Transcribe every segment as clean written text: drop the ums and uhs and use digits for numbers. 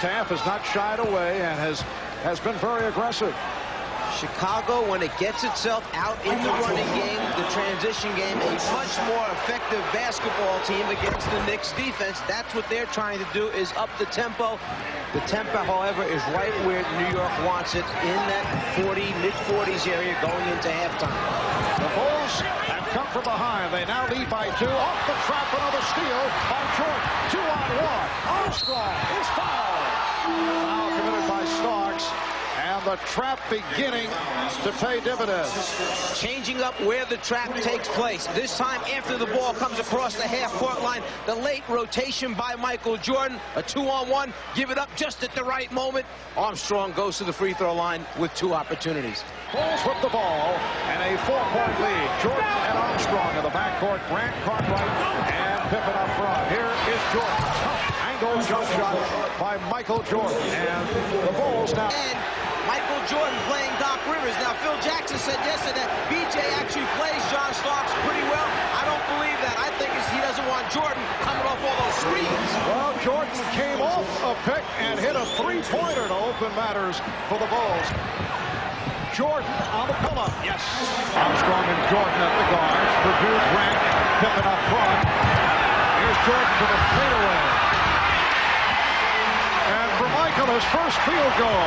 Half has not shied away and has been very aggressive. Chicago, when it gets itself out in the running game, the transition game, a much more effective basketball team against the Knicks defense. That's what they're trying to do, is up the tempo. The tempo, however, is right where New York wants it, in that mid-40s area going into halftime. The Bulls have come from behind. They now lead by 2. Off the trap, another steal by Jordan. 2-on-1. Armstrong is fouled. Foul committed by Starks. And the trap beginning to pay dividends. Changing up where the trap takes place. This time after the ball comes across the half-court line. The late rotation by Michael Jordan. A 2-on-1. Give it up just at the right moment. Armstrong goes to the free throw line with 2 opportunities. Bulls with the ball and a 4-point lead. Jordan and Armstrong in the backcourt. Grant, Cartwright, and Pippen up front. Here is Jordan. Angle jump shot by Michael Jordan. And the Bulls now. Michael Jordan playing Doc Rivers. Now, Phil Jackson said yesterday that BJ actually plays John Starks pretty well. I don't believe that. I think he doesn't want Jordan coming off all those screens. Well, Jordan came off a pick and hit a 3-pointer to open matters for the Bulls. Jordan on the pull-up. Yes. Armstrong and Jordan at the guards. Purdue, Grant, Pippen up front. Here's Jordan for the fadeaway. And for Michael, his first field goal.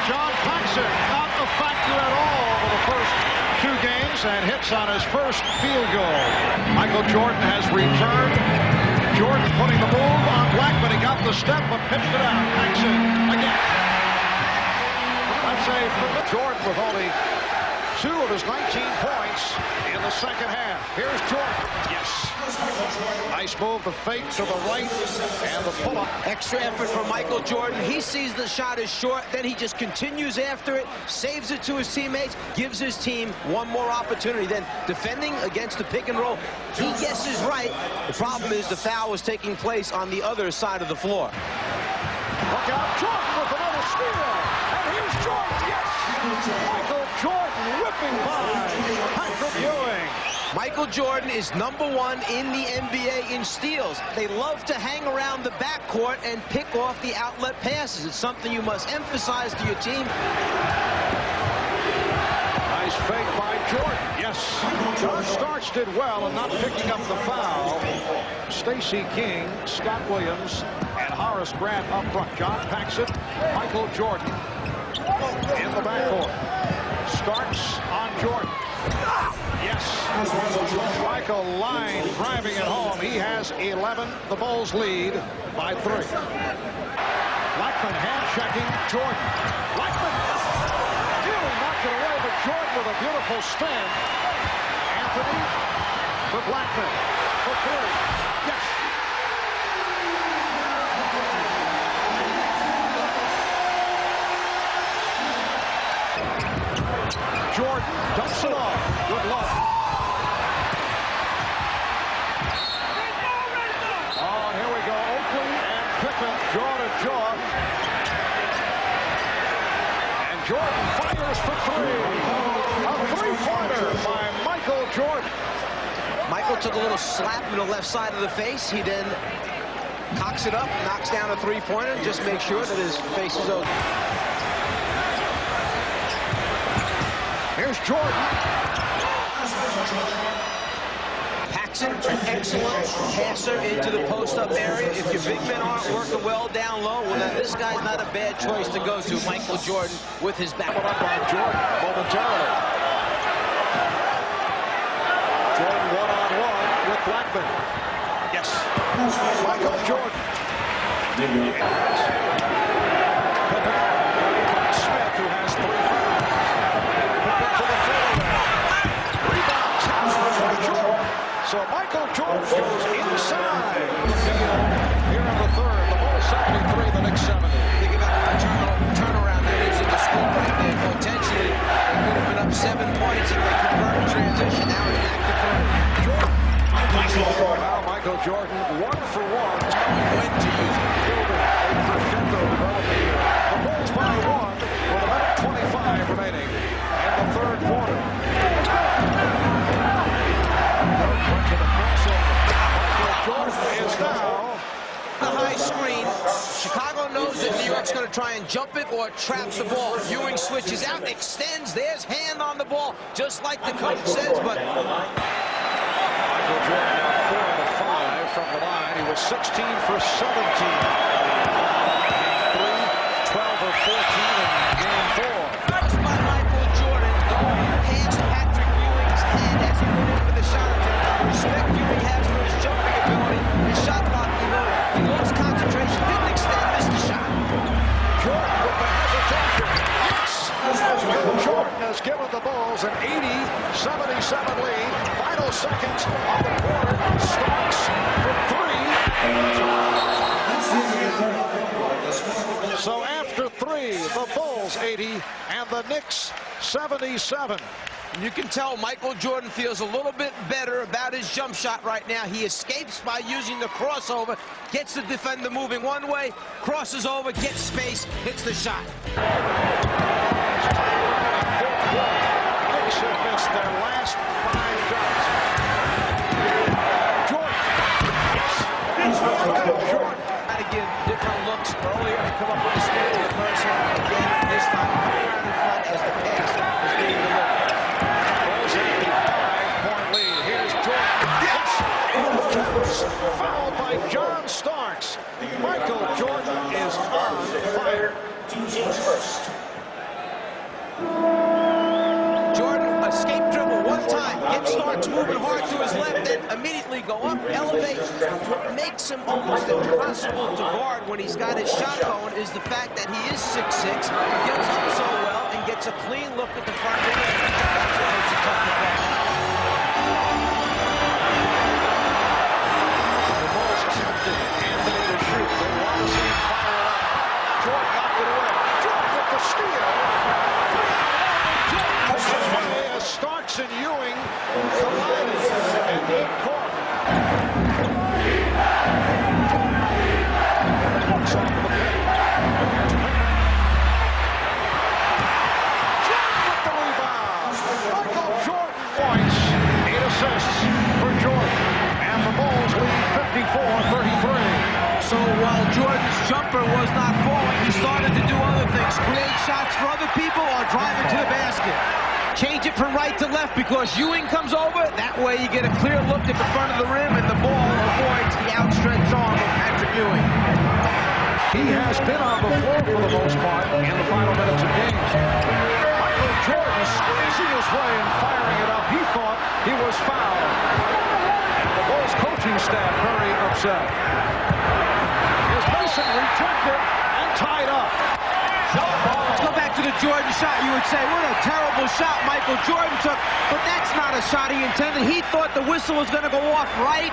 John Paxson not a factor at all for the first 2 games and hits on his first field goal. Michael Jordan has returned. Jordan putting the move on Blackman. He got the step but pitched it out. Paxson again. That's a Jordan with only 2 of his 19 points in the second half. Here's Jordan. Yes. Nice move, the fake to the right and the pull-up. Extra effort for Michael Jordan. He sees the shot is short, then he just continues after it, saves it to his teammates, gives his team one more opportunity. Then defending against the pick and roll, he guesses right. The problem is the foul was taking place on the other side of the floor. Look out, Jordan with another steal. And here's Jordan, yes! Michael Jordan whipping by Patrick Ewing. Michael Jordan is #1 in the NBA in steals. They love to hang around the backcourt and pick off the outlet passes. It's something you must emphasize to your team. Nice fake by Jordan. Yes. John Starks did well in not picking up the foul. Stacey King, Scott Williams, and Horace Grant up front. John Paxson, Michael Jordan in the backcourt. Starks on Jordan. Yes. Michael line driving it home. He has 11. The Bulls lead by 3. Blackman hand checking Jordan. Blackman nearly knocked it away, but Jordan with a beautiful spin. Anthony for Blackman for 3. Yes. Jordan dumps it off. Good luck. Oh, here we go. Oakley and Pippen jaw to jaw. And Jordan fires for 3. A 3-pointer by Michael Jordan. Michael took a little slap in the left side of the face. He then cocks it up, knocks down a 3-pointer, just make sure that his face is open. Here's Jordan. Paxson, an excellent passer into the post-up area. If your big men aren't working well down low, well, then this guy's not a bad choice to go to. Michael Jordan with his back. Up on Jordan momentarily. Jordan one-on-one with Blackman. Yes. Michael Jordan. Smith, who has 3 fouls. So Michael Jordan goes inside the field here in the 3rd. The Bulls 73, the Knicks 70. Think about the turnaround there. There's a scoop right there. Potentially, they could have been up 7 points if they convert in transition. Now it's back to 3. Now Michael Jordan, 1 for 1. When to use it. Building a crescendo developing here. The Bulls by 1 with a minute 25 remaining in the 3rd quarter. Stark's going to try and jump it or traps the ball. Ewing switches out, extends. There's hand on the ball, just like the coach says, but... Michael Jordan now 4 of 5 from the line. He was 16 for 17. Game 3, 12 of 14 in game 4. First by Michael Jordan, going past Patrick Ewing's head as he went in for the shot. Respect Ewing has for his jumping ability, his shot blocking ability. He lost concentration, didn't extend, missed the shot. Jordan with the hesitation. Yes! Jordan has given the Bulls an 80-77 lead. Final seconds of the quarter. Starks for 3. So after 3, the Bulls 80 and the Knicks 77. You can tell Michael Jordan feels a little bit better about his jump shot right now. He escapes by using the crossover, gets the defender moving one way, crosses over, gets space, hits the shot. Knicks have missed their last 5 shots. Jordan. Trying to give different looks earlier to come up with the speed to the person. Again, this time coming around in front as the pass is being delivered. Fouled by John Starks. Michael Jordan is on fire. Jordan escape dribble one time, gets Starks moving hard to his left, then immediately go up, elevate. What makes him almost impossible to guard when he's got his shot going is the fact that he is 6'6", gets up so well, and gets a clean look at the front of the rim. That's what makes it tough to play. Starks and Ewing collided in mid-court. Looks off the paint. Jordan with the rebound. Michael Jordan points. 8 assists for Jordan. And the Bulls lead 54-33. So while Jordan's jumper was not falling, he started to do other things. Create shots for other people or drive it to the basket. Change it from right to left because Ewing comes over. That way you get a clear look at the front of the rim and the ball avoids the outstretched arm of Patrick Ewing. He has been on the floor for the most part in the final minutes of games. Michael Jordan squeezing his way and firing it up. He thought he was fouled. And the Bulls coaching staff very upset. As Mason rejected and tied up. Let's go back to the Jordan shot. You would say, what a terrible shot Michael Jordan took, but that's not a shot he intended. He thought the whistle was going to go off right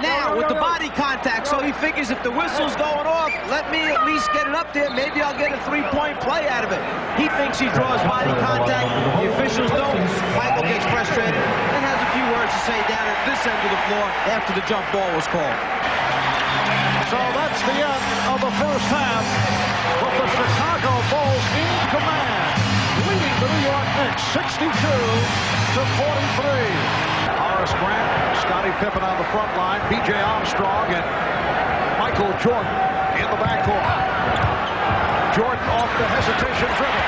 now with the body contact, so he figures if the whistle's going off, let me at least get it up there. Maybe I'll get a three-point play out of it. He thinks he draws body contact. The officials don't. Michael gets frustrated and has a few words to say down at this end of the floor after the jump ball was called. So that's the end of the first half, with the Chicago Bulls in command, leading the New York Knicks 62-43. Horace Grant, Scottie Pippen on the front line, P.J. Armstrong, and Michael Jordan in the backcourt. Jordan off the hesitation dribble.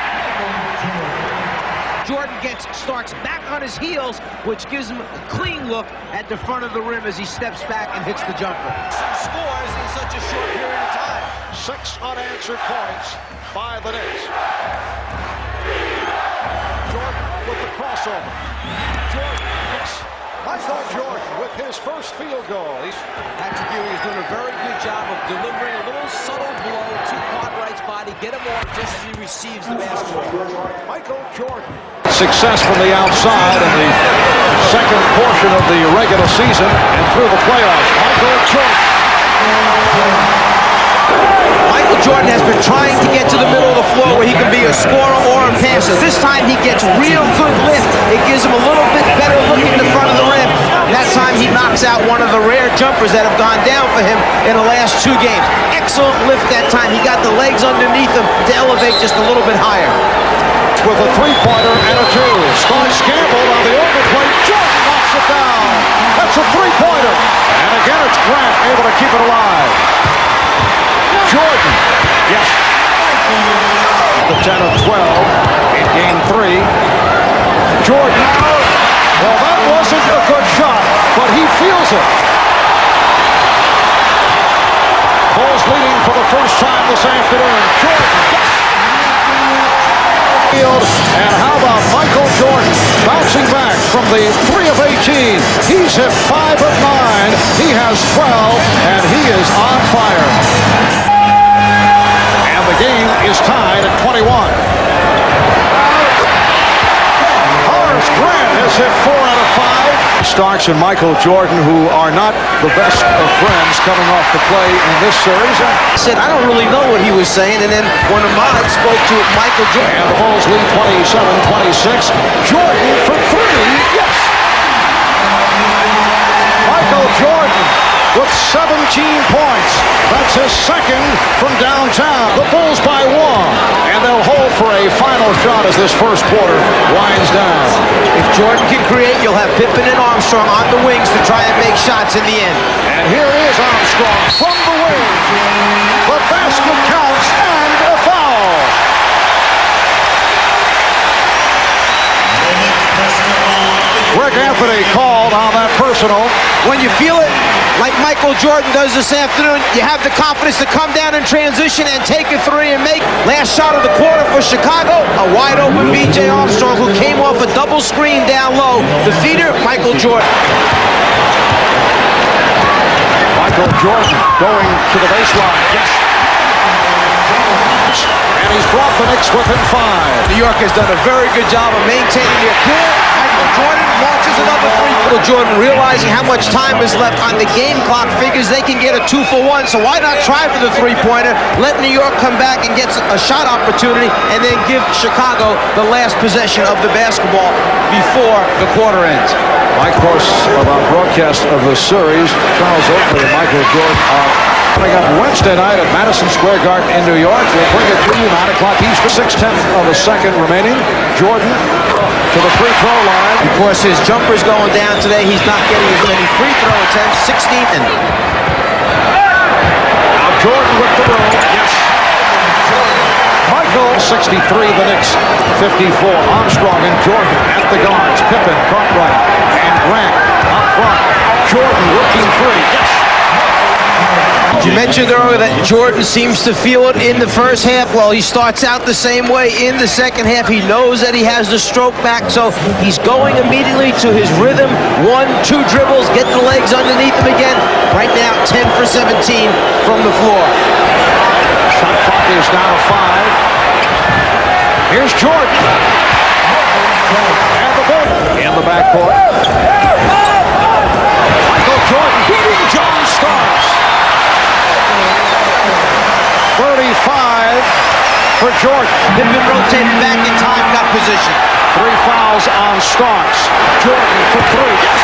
Jordan gets Starks back on his heels, which gives him a clean look at the front of the rim as he steps back and hits the jumper. Some scores in such a short period of time. 6 unanswered points by the Knicks. Jordan with the crossover. Jordan, yes. Michael Jordan with his first field goal. Patrick Ewing is doing a very good job of delivering a little subtle blow to Cartwright's body, get him off just as he receives the basketball. Michael Jordan. Success from the outside in the second portion of the regular season and through the playoffs. Michael Jordan. Michael Jordan has been trying to get to the middle of the floor where he can be a scorer or a passer. This time he gets real good lift. It gives him a little bit better look in the front of the rim. And that time he knocks out one of the rare jumpers that have gone down for him in the last 2 games. Excellent lift that time. He got the legs underneath him to elevate just a little bit higher. With a 3-pointer and a 2. Starks gambled on the overplay. Jordan knocks it down. That's a 3-pointer. And again it's Grant able to keep it alive. Jordan. Yes. The 10 of 12 in game 3. Jordan. Well, that wasn't a good shot, but he feels it. Bulls leading for the first time this afternoon. Jordan. And how about Michael Jordan bouncing back from the 3 of 18. He's hit 5 of 9. He has 12, and he is on fire. And the game is tied at 21. Horace Grant has hit 4 out of 5. Starks and Michael Jordan, who are not the best of friends, coming off the play in this series. He said, I don't really know what he was saying, and then when Ahmad spoke to Michael Jordan. And the Bulls lead 27-26. Jordan for 3. Yes! Michael Jordan with 17 points. That's his second from downtown. The Bulls by 1. And they'll hold for a final shot as this first quarter winds down. If Jordan can create, you'll have Pippen and Armstrong on the wings to try and make shots in the end. And here is Armstrong from the wing. The basket counts and a foul. Rick Anthony called on that personal. When you feel it, like Michael Jordan does this afternoon, you have the confidence to come down in transition and take a 3 and make. Last shot of the quarter for Chicago, a wide open B.J. Armstrong who came off a double screen down low. The feeder, Michael Jordan. Michael Jordan going to the baseline. Yes. And he's brought the Knicks within 5. New York has done a very good job of maintaining their cool. Michael Jordan launches another 3. Michael Jordan, realizing how much time is left on the game clock, figures they can get a 2 for 1. So why not try for the 3-pointer? Let New York come back and get a shot opportunity, and then give Chicago the last possession of the basketball before the quarter ends. Of course, of our broadcast of the series, Charles Oakley and Michael Jordan are coming up Wednesday night at Madison Square Garden in New York. We'll bring it to you 9 o'clock Eastern. 6/10 of a second remaining. Jordan to the free throw line. Of course, his jumper's going down today. He's not getting as many free throw attempts. 16th and now Jordan with the roll. Yes. Michael 63, the Knicks 54. Armstrong and Jordan at the guards. Pippen, Cartwright, and Grant up front. Jordan working 3. Yes. You mentioned earlier that Jordan seems to feel it in the first half. Well, he starts out the same way in the second half. He knows that he has the stroke back, so he's going immediately to his rhythm. 1, 2 dribbles, get the legs underneath him again. Right now, 10 for 17 from the floor. Shot clock is down to 5. Here's Jordan. And the ball in the backcourt. Michael Jordan beating John Starks. 35 for Jordan. Pippen rotated back in time, got position. 3 fouls on Starks. Jordan for 3. Yes!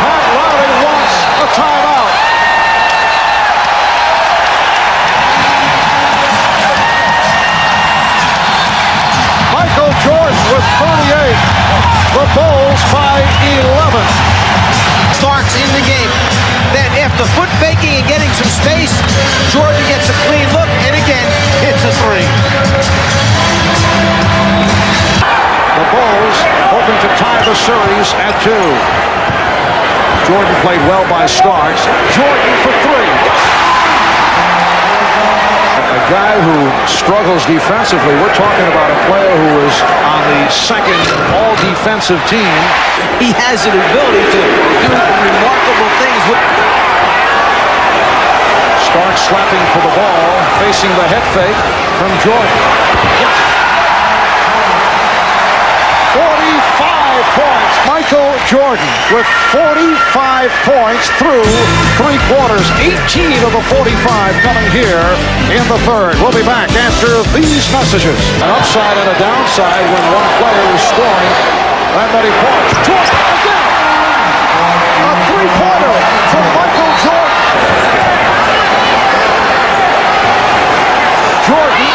Pat Riley wants a timeout. Michael Jordan with 38. The Bulls by 11. Starks in the game. Then after foot faking and getting some space, Jordan gets a clean look and again hits a 3. The Bulls hoping to tie the series at 2. Jordan played well by Starks. Jordan for 3. A guy who struggles defensively. We're talking about a player who is on the second all-defensive team. He has an ability to do remarkable things. Starks slapping for the ball, facing the head fake from Jordan. Yes. 45 points. Michael Jordan with 45 points through 3 quarters. 18 of the 45 coming here in the third. We'll be back after these messages. An upside and a downside when one player is scoring that many points. Jordan again. A 3-pointer from Michael Jordan. Jordan.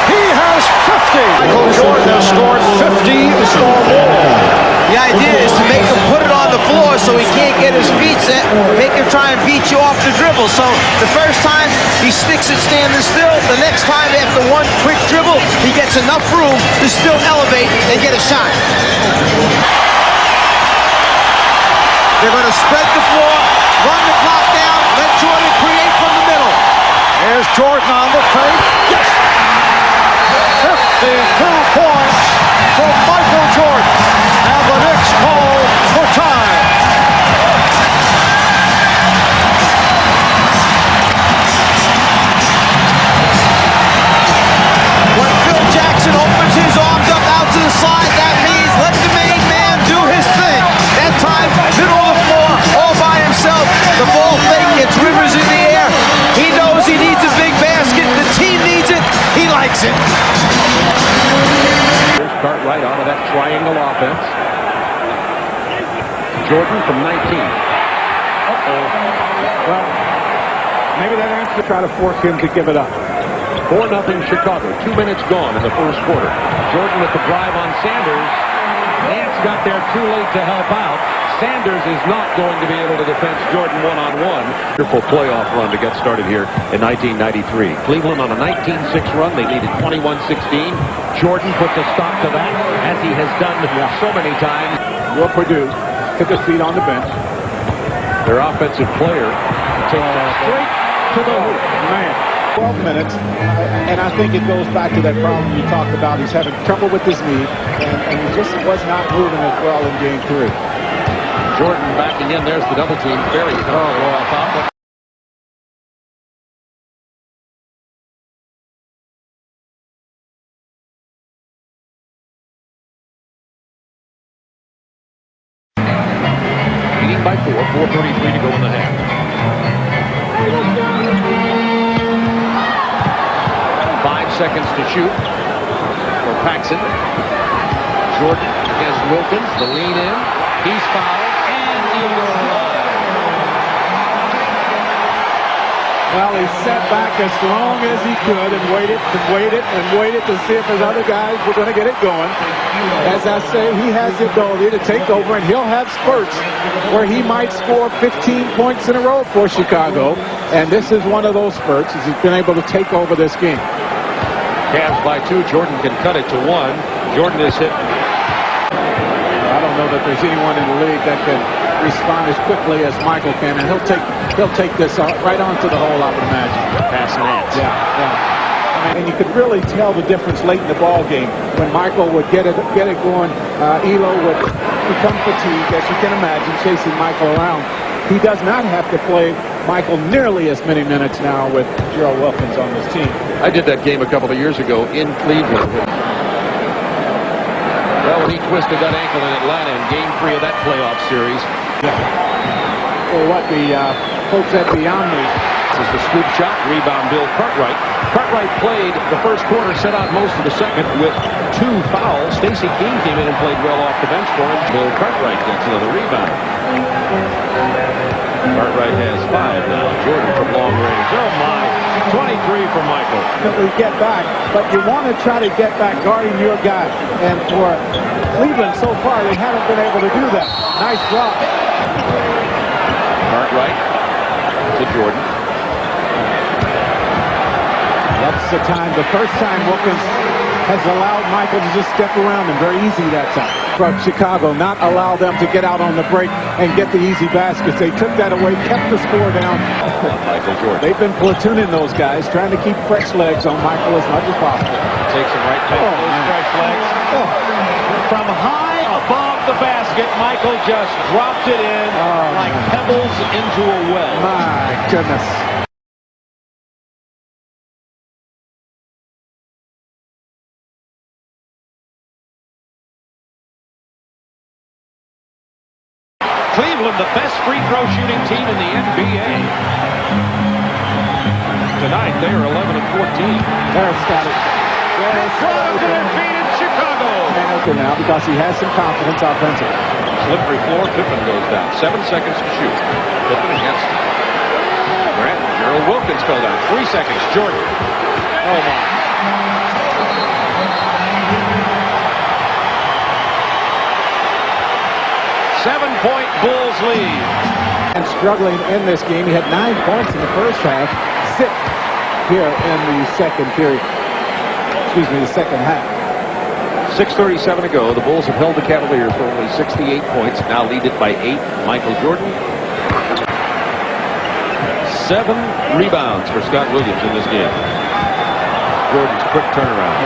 He has 50. Michael Jordan has scored 50 or more. The idea is to make him put it on the floor so he can't get his feet mindset, make him try and beat you off the dribble. So the first time he sticks it standing still, the next time after one quick dribble, he gets enough room to still elevate and get a shot. They're going to spread the floor, run the clock down, let Jordan create from the middle. Here's Jordan on the fake. Yes! 52 points from Michael Jordan. And the Knicks call for time. When Phil Jackson opens his arms up out to the side, that means let the main man do his thing. That time, middle of the floor, all by himself. The ball fake gets Rivers in the air. He knows he needs a big basket. The team needs it. He likes it. Here's Cartwright out of that triangle offense. Jordan from 19. Well, maybe that answer to try to force him to give it up. 4-0 Chicago. 2 minutes gone in the first quarter. Jordan with the drive on Sanders. Nance got there too late to help out. Sanders is not going to be able to defend Jordan one-on-one. Wonderful playoff run to get started here in 1993. Cleveland on a 19-6 run. They needed 21-16. Jordan puts a stop to that, as he has done so many times. Will Purdue took a seat on the bench. Their offensive player takes it straight to the hoop. Man, 12 minutes, and I think it goes back to that problem you talked about. He's having trouble with his knee, and he just was not moving as well in game 3. Jordan backing in. There's the double team. Very comfortable, I thought. Leading by 4. 4:33 to go in the half. 5 seconds to shoot for Paxson. Jordan against Wilkins. The lean in. He's fouled. Well, he sat back as long as he could and waited to see if his other guys were going to get it going. As I say, he has the ability to take over, and he'll have spurts where he might score 15 points in a row for Chicago. And this is one of those spurts as he's been able to take over this game. Cavs by 2. Jordan can cut it to 1. Jordan is hit. I don't know that there's anyone in the league that can respond as quickly as Michael can, and he'll take this right onto the hole, I would imagine. Pass Nance. Yeah. I mean, and you could really tell the difference late in the ball game when Michael would get it going. Elo would become fatigued, as you can imagine, chasing Michael around. He does not have to play Michael nearly as many minutes now with Gerald Wilkins on this team. I did that game a couple of years ago in Cleveland. Well, he twisted that ankle in Atlanta in Game 3 of that playoff series. Or what the folks at Beyond Me. This is the scoop shot. Rebound, Bill Cartwright. Cartwright played the first quarter, set out most of the second with 2 fouls. Stacey King came in and played well off the bench for him. Bill Cartwright gets another rebound. Cartwright has 5 now. Jordan from long range. Oh, my. 23 for Michael. We get back, but you want to try to get back guarding your guy. And for Cleveland so far, they haven't been able to do that. Nice drop. Cartwright to Jordan. That's the time, the first time Wilkins has allowed Michael to just step around him. Very easy that time. From Chicago, not allow them to get out on the break and get the easy baskets. They took that away, kept the score down. Michael Jordan. They've been platooning those guys, trying to keep fresh legs on Michael as much as possible. Takes him right back to those fresh legs. From high above the basket, Michael just dropped it in like pebbles into a well. My goodness. Cleveland, the best free throw shooting team in the NBA. Tonight, they are 11-14. There's Scotty. Drive to their feet in Chicago. Now because he has some confidence offensively. Slippery floor. Pippen goes down. 7 seconds to shoot. Pippen against Grant. Gerald Wilkins fell down. 3 seconds. Jordan. Oh, my. Seven-point Bulls lead. And struggling in this game. He had 9 points in the first half, 6 here in the second period. Excuse me, the second half. 6:37 to go. The Bulls have held the Cavaliers for only 68 points. Now lead it by 8. Michael Jordan. 7 rebounds for Scott Williams in this game. Jordan's quick turnaround.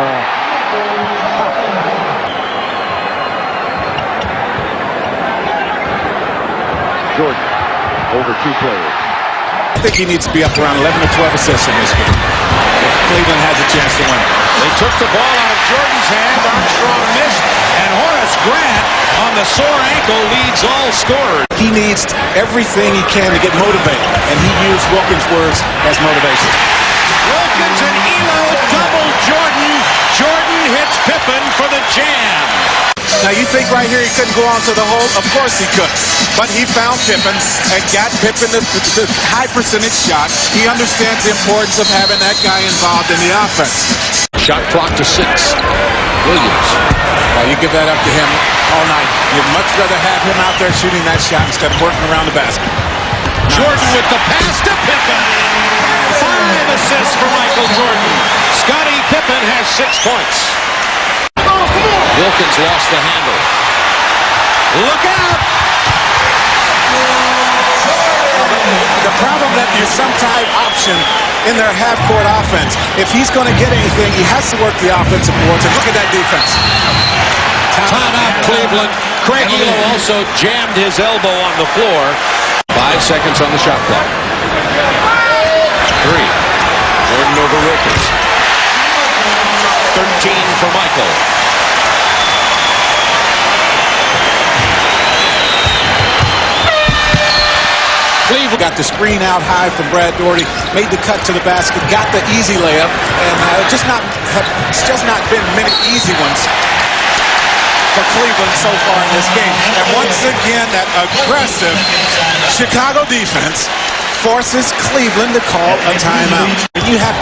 Jordan over 2 players. I think he needs to be up around 11 or 12 assists in this game if Cleveland has a chance to win. They took the ball out of Jordan's hand. Armstrong missed, and Horace Grant on the sore ankle leads all scorers. He needs everything he can to get motivated, and he used Wilkins' words as motivation. Wilkins and Elo double Jordan. Jordan hits Pippen for the jam. Now you think right here he couldn't go on to the hole? Of course he could. But he found Pippen and got Pippen the high percentage shot. He understands the importance of having that guy involved in the offense. Shot clock to 6. Williams. Well, you give that up to him all night. You'd much rather have him out there shooting that shot instead of working around the basket. Jordan with the pass to Pippen. 5 assists for Michael Jordan. Scottie Pippen has 6 points. Wilkins lost the handle. Look out! The problem that there's some type option in their half-court offense. If he's going to get anything, he has to work the offensive boards. And look at that defense. Timeout, Cleveland. Craig Elo also jammed his elbow on the floor. 5 seconds on the shot clock. 3. Jordan over Wilkins. 13 for Michael. Cleveland got the screen out high from Brad Daugherty, made the cut to the basket, got the easy layup, and it's just not been many easy ones for Cleveland so far in this game. And once again, that aggressive Chicago defense forces Cleveland to call a timeout. And you have to